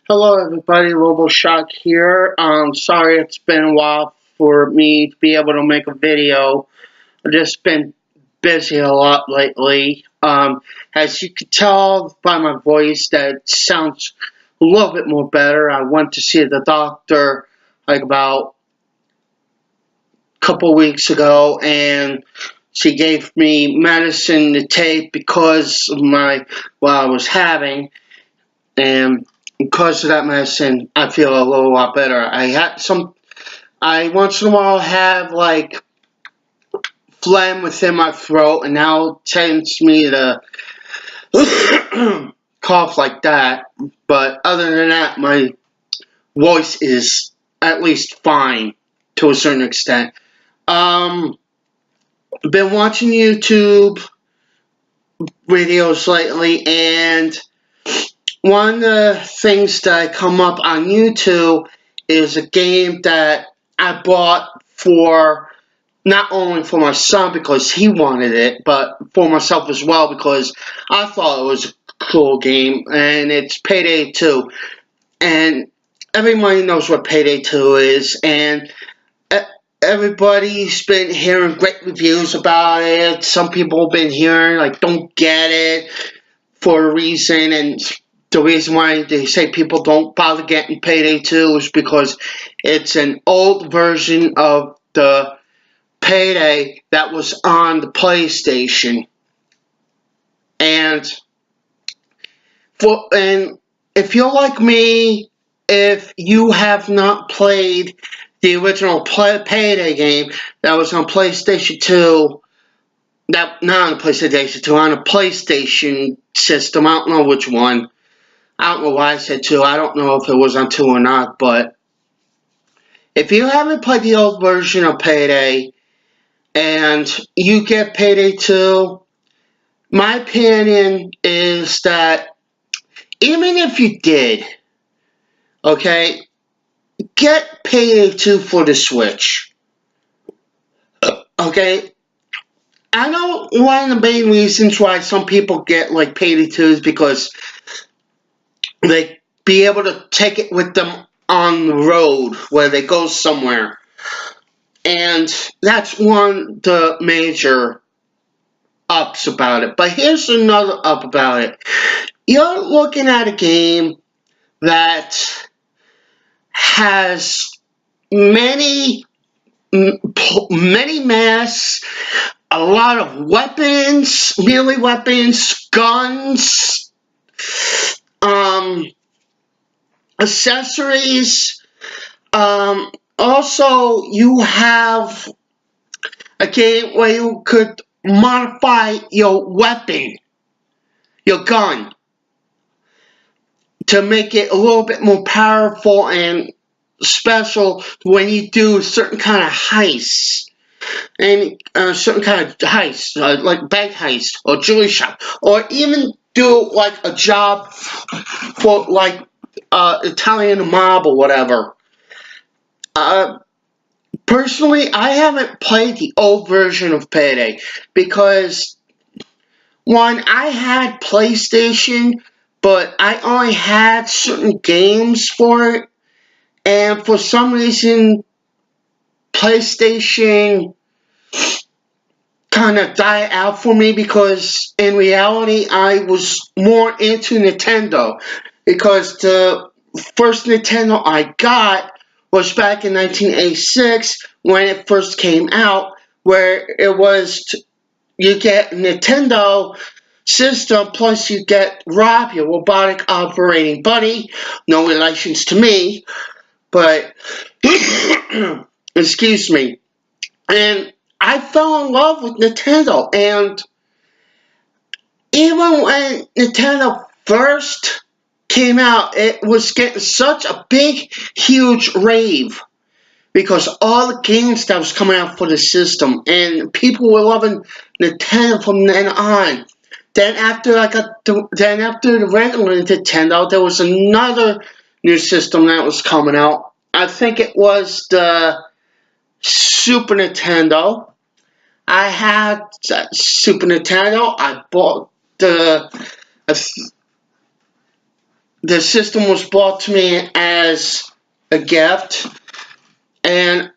Hello everybody, RoboShock here. Sorry it's been a while for me to be able to make a video. I've just been busy a lot lately. As you can tell by my voice that it sounds a little bit more better. I went to see the doctor like about a couple weeks ago, and she gave me medicine to take because of what I was having. And because of that medicine, I feel a little lot better. I once in a while have like phlegm within my throat, and now it tends me to cough like that. But other than that, my voice is at least fine to a certain extent. Been watching YouTube videos lately, and one of the things that come up on YouTube is a game that I bought for not only for my son because he wanted it, but for myself as well because I thought it was a cool game, and it's Payday 2. And everybody knows what Payday 2 is, and everybody's been hearing great reviews about it. Some people have been hearing, like, don't get it for a reason, and the reason why they say people don't bother getting Payday 2 is because it's an old version of the Payday that was on the PlayStation. And if you're like me, if you have not played the original Payday game that was on PlayStation 2, not on the PlayStation 2, on a PlayStation system, I don't know which one. I don't know why I said 2. I don't know if it was on 2 or not, but if you haven't played the old version of Payday and you get Payday 2, my opinion is that even if you did, okay, get Payday 2 for the Switch. Okay? I know one of the main reasons why some people get like Payday 2 is because they be able to take it with them on the road where they go somewhere. And that's one of the major ups about it. But here's another up about it. You're looking at a game that has many masks, a lot of weapons, melee weapons, guns, accessories. Also, you have a game where you could modify your weapon, your gun, to make it a little bit more powerful and special when you do certain kind of heists. And certain kind of heists, like bank heist or jewelry shop, or even do like a job for like Italian mob or whatever. Personally, I haven't played the old version of Payday because, one, I had PlayStation, but I only had certain games for it, and for some reason, PlayStation kind of died out for me because in reality, I was more into Nintendo because the first Nintendo I got was back in 1986 when it first came out, where it was you get Nintendo system plus you get Rob, your robotic operating buddy. No relations to me, but excuse me. And I fell in love with Nintendo, and even when Nintendo first came out, it was getting such a big, huge rave because all the games that was coming out for the system, and people were loving Nintendo from then on. Then after the regular Nintendo, there was another new system that was coming out. I think it was the Super Nintendo. I had Super Nintendo. I bought the system was brought to me as a gift, and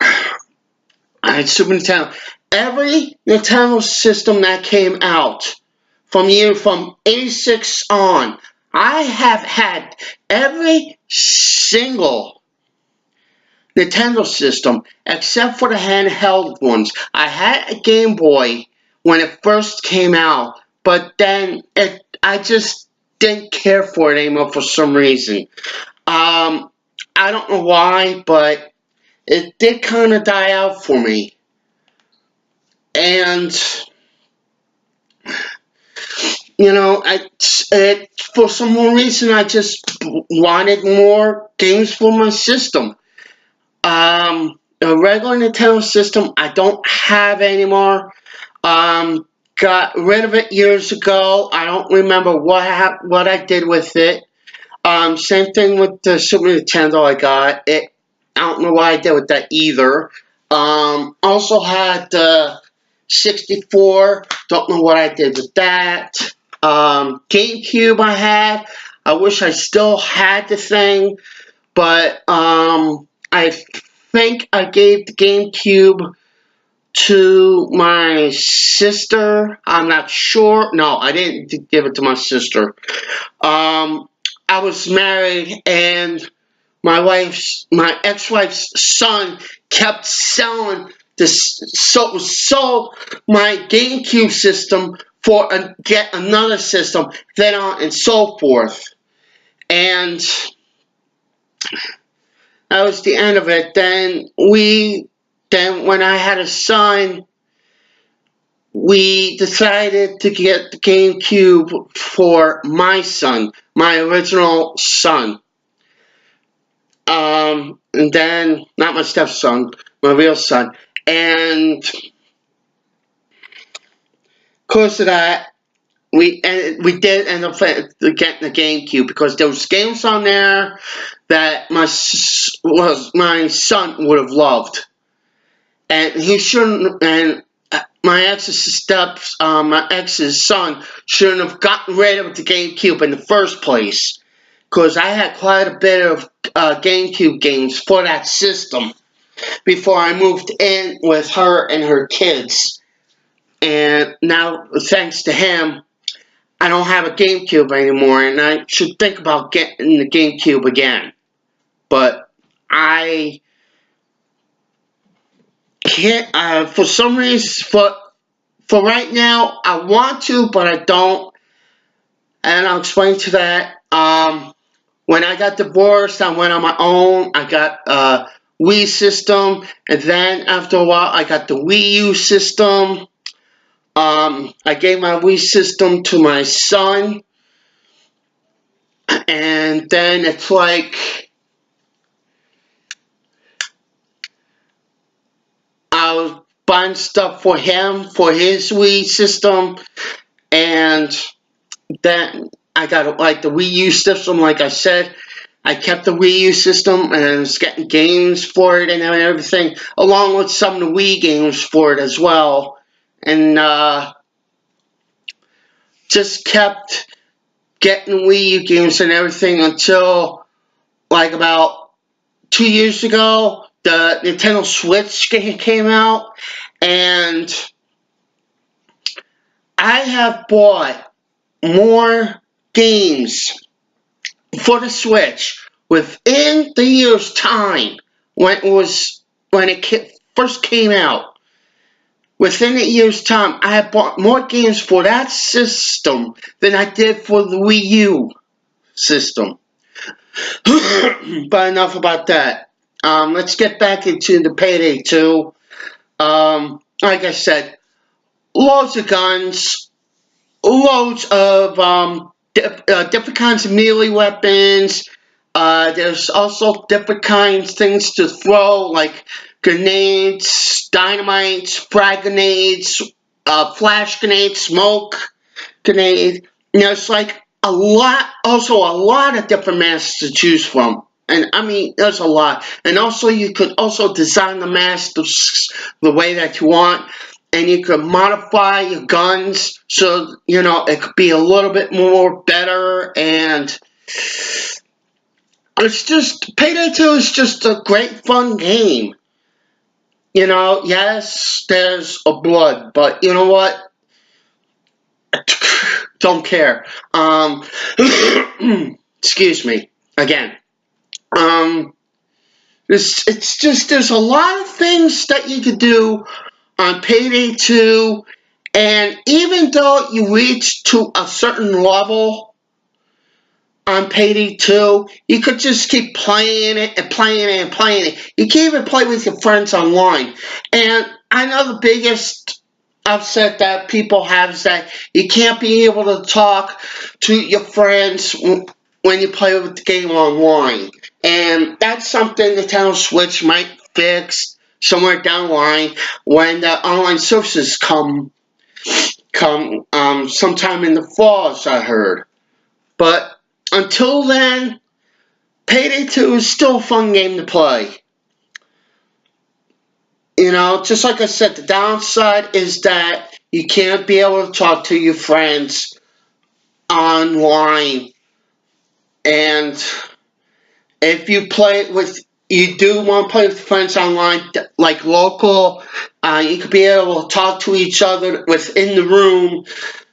I had Super Nintendo. Every Nintendo system that came out from 86 on, I have had every single Nintendo system except for the handheld ones. I had a Game Boy when it first came out, but then I just didn't care for it anymore for some reason. I don't know why, but it did kind of die out for me. And, you know, for some reason, I just wanted more games for my system. A regular Nintendo system, I don't have anymore. Got rid of it years ago. I don't remember what I did with it. Same thing with the Super Nintendo I got. I don't know what I did with that either. Also had the 64. Don't know what I did with that. GameCube I had. I wish I still had the thing, but I think I gave the GameCube to my sister. I'm not sure. No, I didn't give it to my sister. I was married, and my ex-wife's son kept selling this, sold my GameCube system for get another system, then on and so forth. And that was the end of it. Then when I had a son, we decided to get the GameCube for my son, my original son. And then, not my stepson, my real son. And because of that, we did end up getting the GameCube because there was games on there that my son would have loved, and he shouldn't. And my ex's son shouldn't have gotten rid of the GameCube in the first place, because I had quite a bit of GameCube games for that system before I moved in with her and her kids. And now, thanks to him, I don't have a GameCube anymore, and I should think about getting the GameCube again. But I can't, for some reason, for right now, I want to, but I don't. And I'll explain to that. When I got divorced, I went on my own. I got a Wii system, and then after a while, I got the Wii U system. I gave my Wii system to my son, and then it's like I was buying stuff for him for his Wii system, and then I got like the Wii U system. Like I said, I kept the Wii U system, and I was getting games for it and everything, along with some of the Wii games for it as well, and just kept getting Wii U games and everything until like about 2 years ago, the Nintendo Switch came out, and I have bought more games for the Switch within the year's time when it first came out. Within a year's time, I have bought more games for that system than I did for the Wii U system. But enough about that. Let's get back into the Payday 2. Like I said, loads of guns, loads of different kinds of melee weapons. There's also different kinds of things to throw, like grenades, dynamites, frag grenades, flash grenades, smoke grenade. There's like a lot of different masks to choose from. And I mean, there's a lot. And also, you could also design the masks the way that you want. and you could modify your guns so, you know, it could be a little bit more better, and it's just, Payday 2 is just a great fun game. You know, yes, there's a blood, but you know what? Don't care. Excuse me, again. It's just, there's a lot of things that you could do on Payday 2, and even though you reach to a certain level on Payday 2, you could just keep playing it and playing it and playing it. You can even play with your friends online. And I know the biggest upset that people have is that you can't be able to talk to your friends when you play with the game online. And that's something Nintendo Switch might fix somewhere down the line when the online services come sometime in the fall, as I heard. But until then, Payday 2 is still a fun game to play. You know, just like I said, the downside is that you can't be able to talk to your friends online. And if you play with, you do want to play with friends online, like local, you could be able to talk to each other within the room,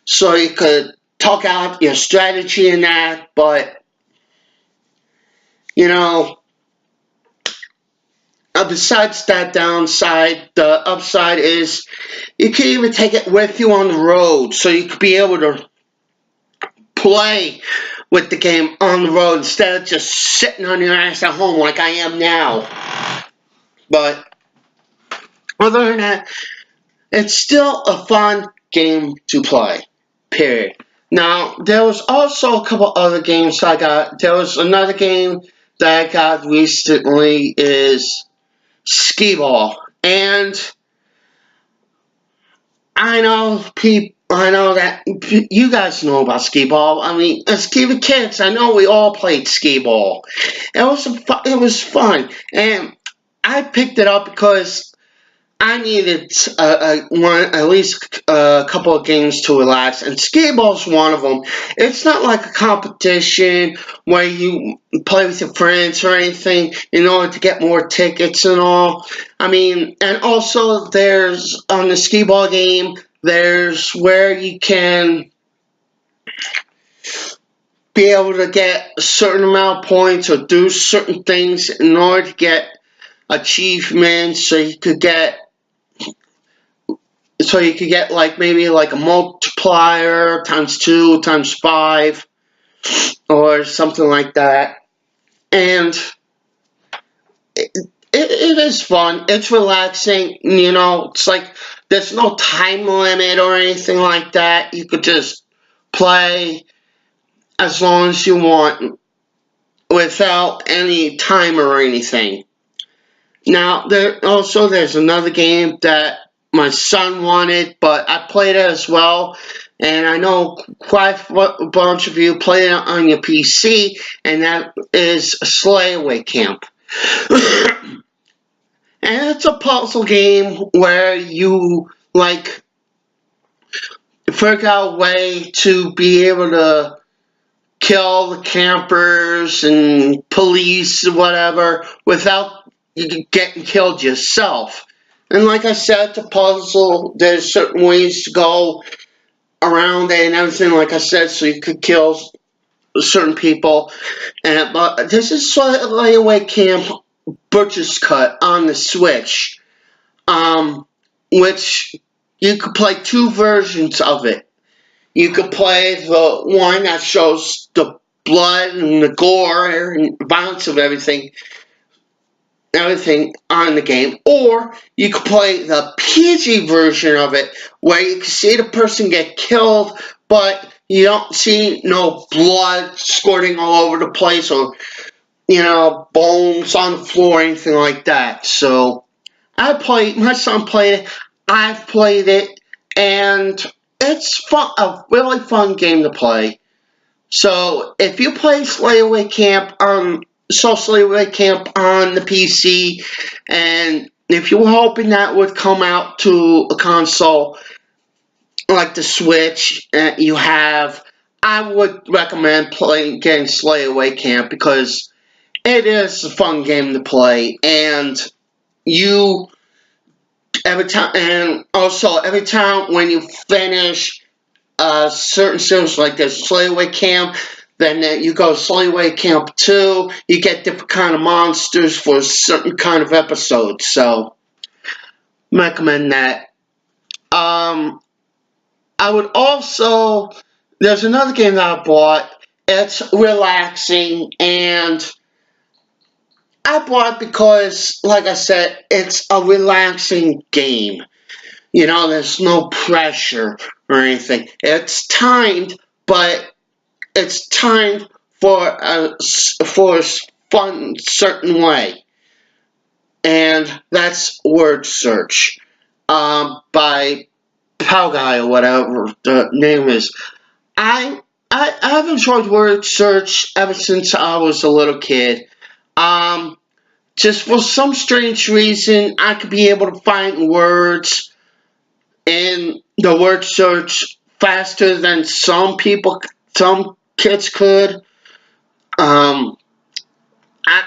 so you could talk out your strategy and that. But, you know, besides that downside, the upside is you can even take it with you on the road, so you could be able to play with the game on the road instead of just sitting on your ass at home like I am now. But other than that, it's still a fun game to play, period. Now, there was also a couple other games I got. There was another game that I got recently, is Skee Ball. And I know that you guys know about Skee Ball. I mean, as kids, I know we all played Skee Ball. It was fun, and I picked it up because I needed at least a couple of games to relax, and Skee Ball's one of them. It's not like a competition where you play with your friends or anything in order to get more tickets and all. I mean, and also there's, on the Skee Ball game, there's where you can be able to get a certain amount of points or do certain things in order to get achievements, so you could get like maybe like a multiplier times 2 times 5 or something like that. And it is fun. It's relaxing. You know, it's like there's no time limit or anything like that. You could just play as long as you want without any timer or anything. Now, there's another game that my son wanted, but I played it as well, and I know quite a bunch of you play it on your PC, and that is Slayaway Camp. And it's a puzzle game where you, like, figure out a way to be able to kill the campers and police or whatever without getting killed yourself. And like I said, it's a puzzle. There's certain ways to go around it and everything, like I said, so you could kill certain people. But this is Slayaway Camp Butcher's Cut on the Switch, which you could play 2 versions of it. You could play the one that shows the blood and the gore and violence of everything on the game, or you could play the PG version of it, where you can see the person get killed, but you don't see no blood squirting all over the place, or, you know, bones on the floor or anything like that. So my son played it, I've played it, and it's fun, a really fun game to play. So if you play Slayaway Camp on the PC, and if you were hoping that would come out to a console like the Switch, I would recommend getting Slayaway Camp because it is a fun game to play, and you every time when you finish certain series like this Slayaway Camp, then you go Slayaway Camp 2, you get different kind of monsters for certain kind of episodes. So recommend that. I would also, there's another game that I bought. It's relaxing, and I bought it because, like I said, it's a relaxing game. You know, there's no pressure or anything. It's timed, but it's timed for a fun certain way, and that's Word Search by Guy or whatever the name is. I've enjoyed Word Search ever since I was a little kid. Just for some strange reason, I could be able to find words in the word search faster than some kids could. Um, I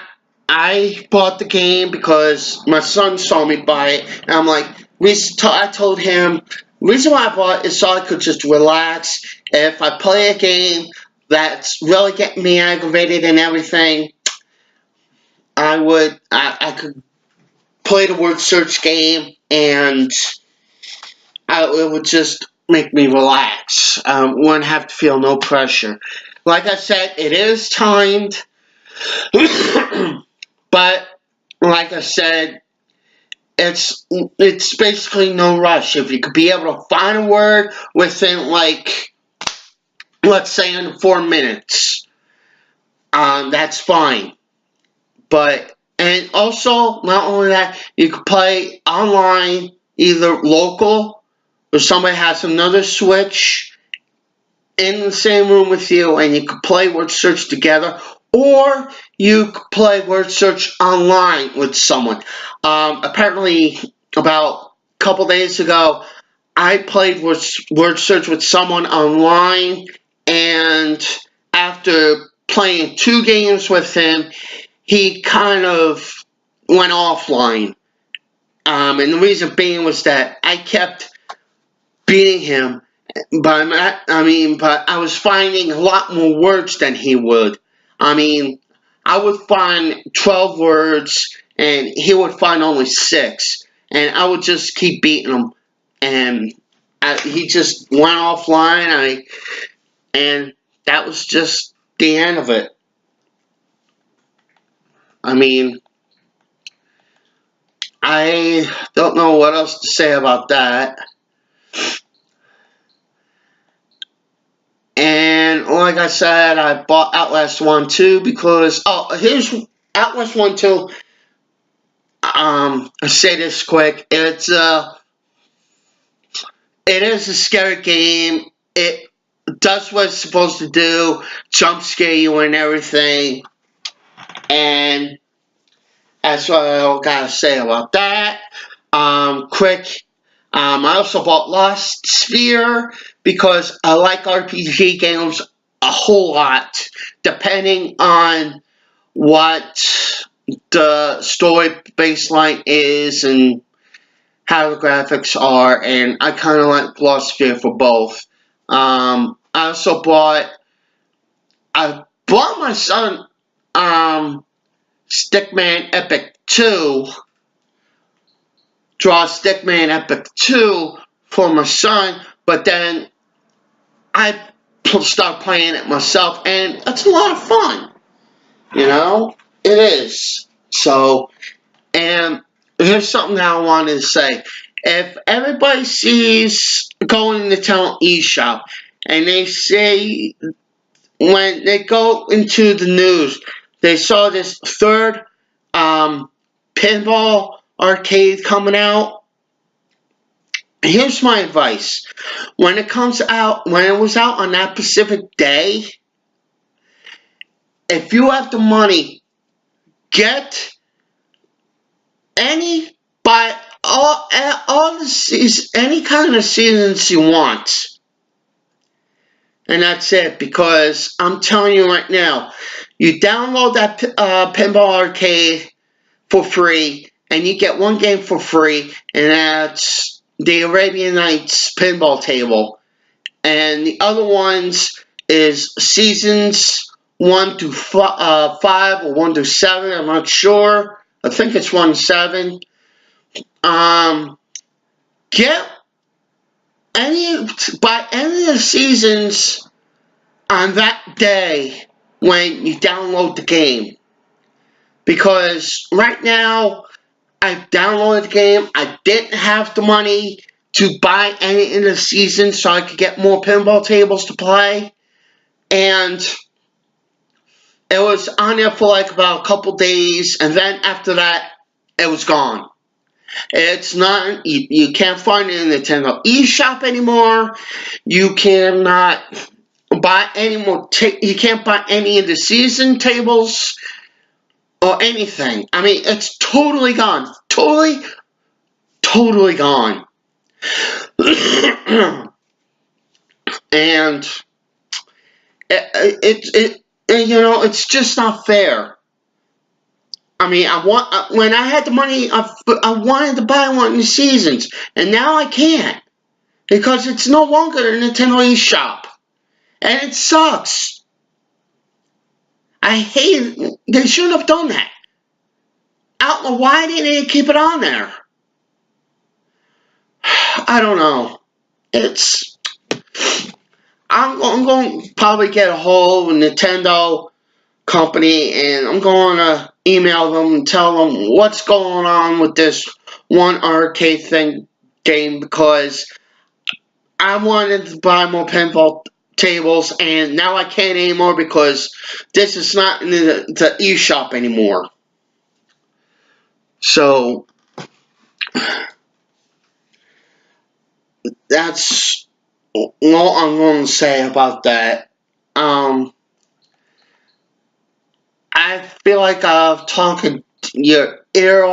I bought the game because my son saw me buy it, and I'm like, I told him, reason why I bought it is so I could just relax. If I play a game that's really getting me aggravated and everything, I could play the word search game, and it would just make me relax. Wouldn't have to feel no pressure. Like I said, it is timed, but like I said, it's basically no rush. If you could be able to find a word within, like, let's say in 4 minutes, that's fine. And also, not only that, you could play online, either local, or somebody has another Switch in the same room with you, and you could play word search together, or you could play word search online with someone. Apparently, about a couple days ago, I played word search with someone online, and after playing 2 games with him, he kind of went offline. And the reason being was that I kept beating him, but I was finding a lot more words than he would. I would find 12 words, and he would find only 6, and I would just keep beating him, and he just went offline. And that was just the end of it. I mean, I don't know what else to say about that. And like I said, I bought Outlast 1 too because, here's Outlast 1 too. I'll say this quick. It is a scary game. It does what it's supposed to do, jump scare you and everything. And that's what I gotta say about that. Quick. I also bought Lost Sphere because I like RPG games a whole lot, depending on what the story baseline is and how the graphics are, and I kind of like Lost Sphere for both. I bought my son Stickman Epic 2, Draw Stickman Epic 2 for my son, but then I start playing it myself, and it's a lot of fun. You know, it is. So, and here's something that I wanted to say. If everybody sees going to town eShop, and they say when they go into the news, they saw this third pinball arcade coming out. Here's my advice. When it was out on that specific day, if you have the money, get any buy all the seasons, any kind of seasons you want. And that's it, because I'm telling you right now, you download that Pinball Arcade for free, and you get one game for free, and that's the Arabian Nights pinball table. And the other ones is seasons 1 through 5 or 1 through 7. I'm not sure. I think it's 1 to 7. Get buy any of the seasons on that day when you download the game. Because right now, I've downloaded the game. I didn't have the money to buy any of the seasons so I could get more pinball tables to play. And it was on there for like about a couple days, and then after that, it was gone. It's not, you can't find it in the Nintendo eShop anymore. You cannot buy any more, you can't buy any of the season tables or anything. I mean, it's totally gone. Totally gone. And it's just not fair. I mean, when I had the money, I wanted to buy one of the seasons, and now I can't because it's no longer the Nintendo eShop, and it sucks. I hate it. They shouldn't have done that. I don't know why they didn't keep it on there. I don't know. I'm going to probably get a hold of Nintendo company, and I'm going to email them and tell them what's going on with this one arcade game, because I wanted to buy more pinball tables, and now I can't anymore because this is not in the eShop anymore. So that's all I'm going to say about that. I feel like I've talked your ears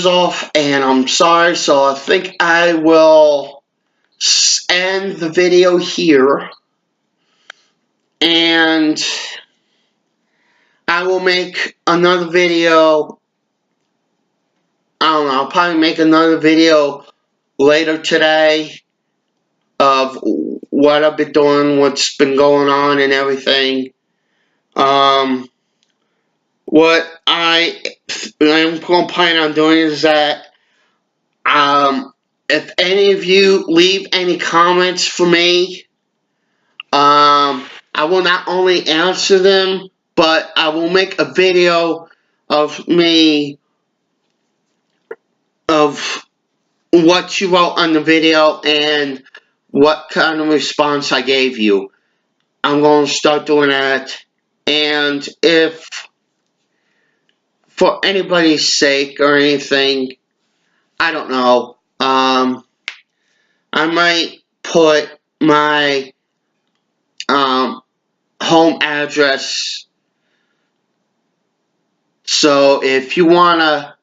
off, and I'm sorry, so I think I will end the video here, and I will make another video. I don't know, I'll probably make another video later today of what I've been doing, what's been going on and everything. What I'm going to plan on doing is that if any of you leave any comments for me, I will not only answer them, but I will make a video of me, of what you wrote on the video and what kind of response I gave you. I'm going to start doing that. And if, for anybody's sake or anything, I don't know, I might put my home address. So if you want to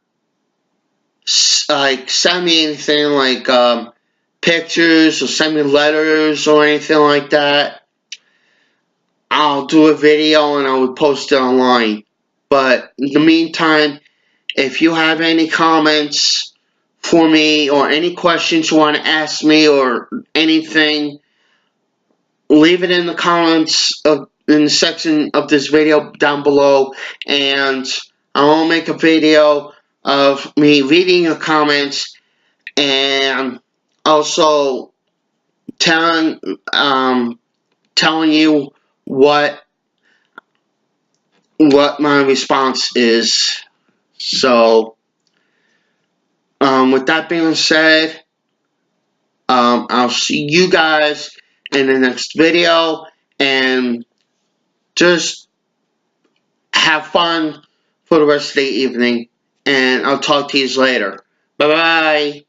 send me anything like pictures or send me letters or anything like that, I'll do a video and I will post it online. But in the meantime, if you have any comments for me or any questions you want to ask me or anything, leave it in the comments in the section of this video down below, and I'll make a video of me reading your comments and also telling you what my response is. So with that being said, I'll see you guys in the next video, and just have fun for the rest of the evening, and I'll talk to you later. Bye bye.